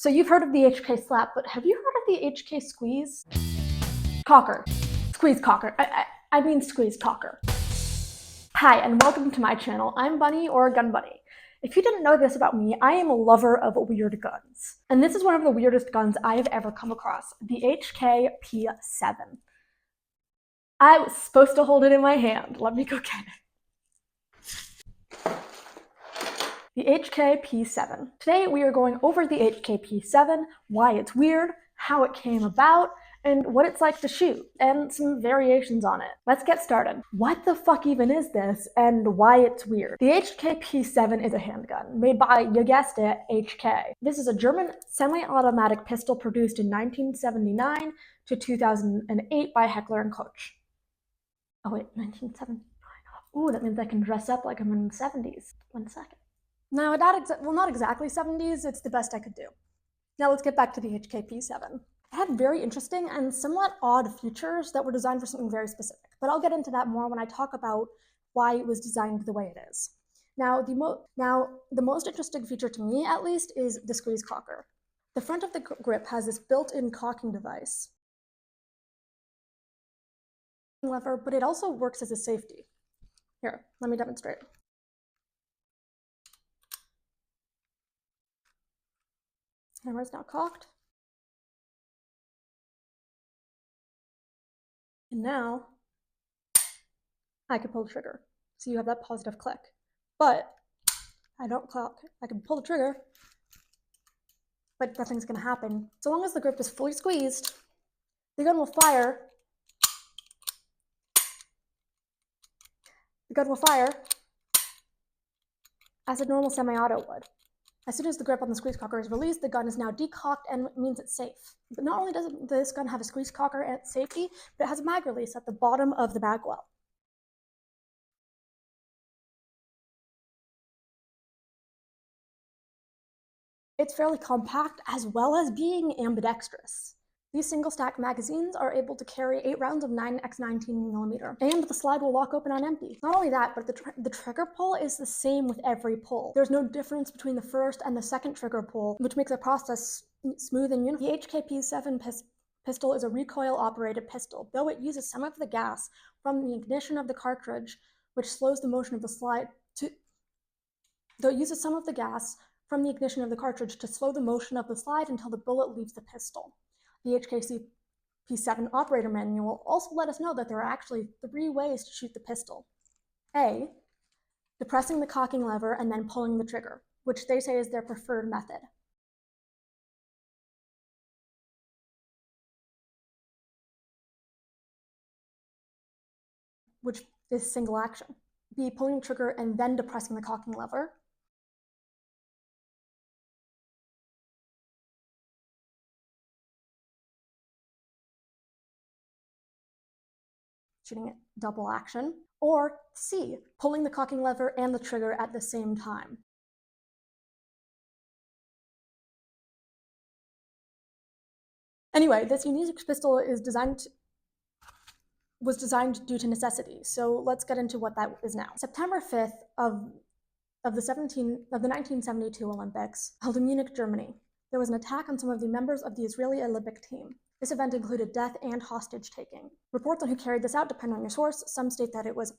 So you've heard of the HK slap, but have you heard of the HK squeeze? Cocker. Squeeze cocker. I mean squeeze cocker. Hi, and welcome to my channel. I'm Bunny, or Gun Bunny. If you didn't know this about me, I am a lover of weird guns. And this is one of the weirdest guns I have ever come across, the HK P7. I was supposed to hold it in my hand. Let me go get it. The HKP7. Today we are going over the HKP7, why it's weird, how it came about, and what it's like to shoot, and some variations on it. Let's get started. What the fuck even is this, and why it's weird? The HKP7 is a handgun, made by, you guessed it, HK. This is a German semi-automatic pistol produced in 1979 to 2008 by Heckler & Koch. Oh wait, 1979. Ooh, that means I can dress up like I'm in the 70s. 1 second. No, not exactly 70s, it's the best I could do. Now let's get back to the HKP7. It had very interesting and somewhat odd features that were designed for something very specific, but I'll get into that more when I talk about why it was designed the way it is. Now, the most interesting feature to me, at least, is the squeeze cocker. The front of the grip has this built-in cocking device lever, but it also works as a safety. Here, let me demonstrate. Hammer is now cocked. And now I can pull the trigger. So you have that positive click. But I don't cock. I can pull the trigger, but nothing's going to happen. So long as the grip is fully squeezed, the gun will fire. The gun will fire as a normal semi-auto would. As soon as the grip on the squeeze cocker is released, the gun is now decocked and means it's safe. But not only does this gun have a squeeze cocker and safety, but it has a mag release at the bottom of the mag well. It's fairly compact as well as being ambidextrous. These single stack magazines are able to carry 8 rounds of 9x19mm, and the slide will lock open on empty. Not only that, but the trigger pull is the same with every pull. There's no difference between the first and the second trigger pull, which makes the process smooth and uniform. The HKP7 pistol is a recoil-operated pistol, though it uses some of the gas from the ignition of the cartridge, which slows the motion of the slide to slow the motion of the slide until the bullet leaves the pistol. The HKP7 operator manual also let us know that there are actually 3 ways to shoot the pistol. A, depressing the cocking lever and then pulling the trigger, which they say is their preferred method. Which is single action. B, pulling the trigger and then depressing the cocking lever. Shooting it double action, or C, pulling the cocking lever and the trigger at the same time. Anyway, this unique pistol was designed due to necessity, so let's get into what that is now. September 5th of the 1972 Olympics, held in Munich, Germany. There was an attack on some of the members of the Israeli Olympic team. This event included death and hostage-taking. Reports on who carried this out depend on your source. Some state that it was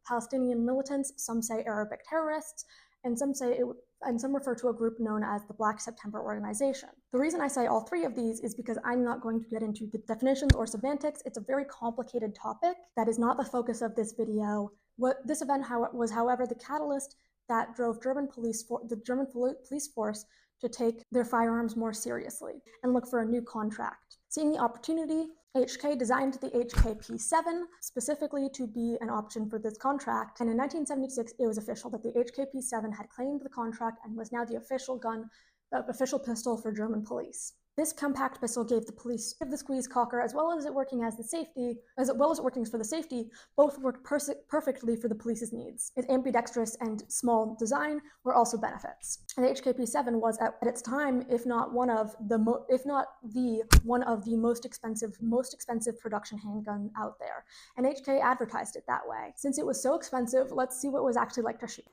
Palestinian militants, some say Arabic terrorists, and some refer to a group known as the Black September Organization. The reason I say all 3 of these is because I'm not going to get into the definitions or semantics. It's a very complicated topic that is not the focus of this video. This event was, however, the catalyst that drove the German police force to take their firearms more seriously and look for a new contract. Seeing the opportunity, HK designed the HKP7 specifically to be an option for this contract, and in 1976 it was official that the HKP7 had claimed the contract and was now the official pistol for German police. This compact pistol gave the police the squeeze cocker, as well as it working for the safety, both worked perfectly for the police's needs. Its ambidextrous and small design were also benefits. And the HKP7 was at its time, if not one of the most expensive production handgun out there. And HK advertised it that way. Since it was so expensive, let's see what it was actually like to shoot.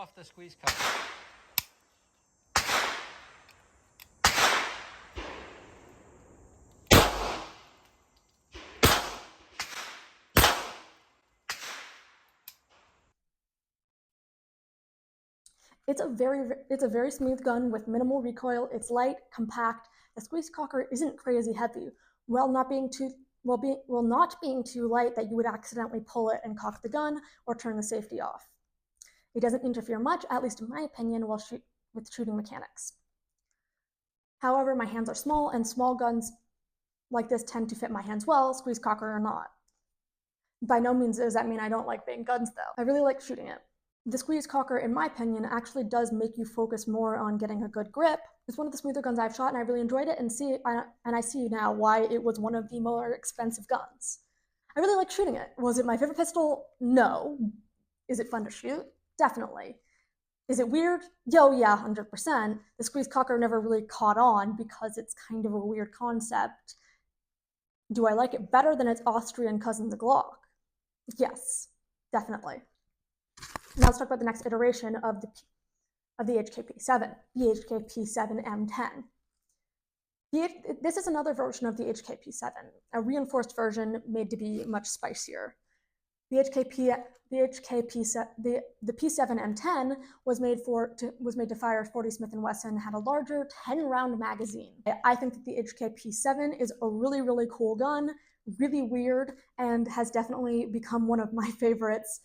off the squeeze cover. It's a very smooth gun with minimal recoil. It's light, compact. The squeeze cocker isn't crazy heavy, while not being too light that you would accidentally pull it and cock the gun or turn the safety off. It doesn't interfere much, at least in my opinion, with shooting mechanics. However, my hands are small, and small guns like this tend to fit my hands well, squeeze cocker or not. By no means does that mean I don't like big guns, though. I really like shooting it. The squeeze cocker, in my opinion, actually does make you focus more on getting a good grip. It's one of the smoother guns I've shot, and I really enjoyed it, and I see now why it was one of the more expensive guns. I really like shooting it. Was it my favorite pistol? No. Is it fun to shoot? Definitely. Is it weird? Yo, yeah, 100%. The squeeze cocker never really caught on because it's kind of a weird concept. Do I like it better than its Austrian cousin, the Glock? Yes, definitely. Now let's talk about the next iteration of the HKP7, the HKP7 M10. This is another version of the HKP7, a reinforced version made to be much spicier. The P7 M10 was made to fire 40 Smith & Wesson, had a larger 10-round magazine. I think that the HKP7 is a really, really cool gun, really weird, and has definitely become one of my favorites.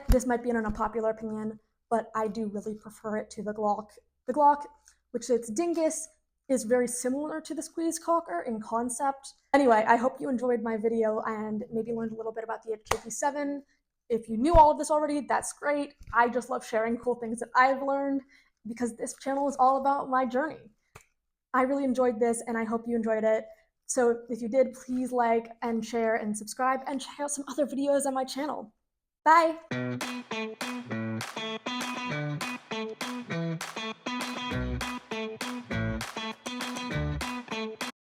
This might be an unpopular opinion, but I do really prefer it to the Glock. The Glock, which its dingus, is very similar to the squeeze cocker in concept. Anyway, I hope you enjoyed my video and maybe learned a little bit about the HKP7. If you knew all of this already, that's great. I just love sharing cool things that I've learned because this channel is all about my journey. I really enjoyed this and I hope you enjoyed it. So if you did, please like and share and subscribe and check out some other videos on my channel. Bye!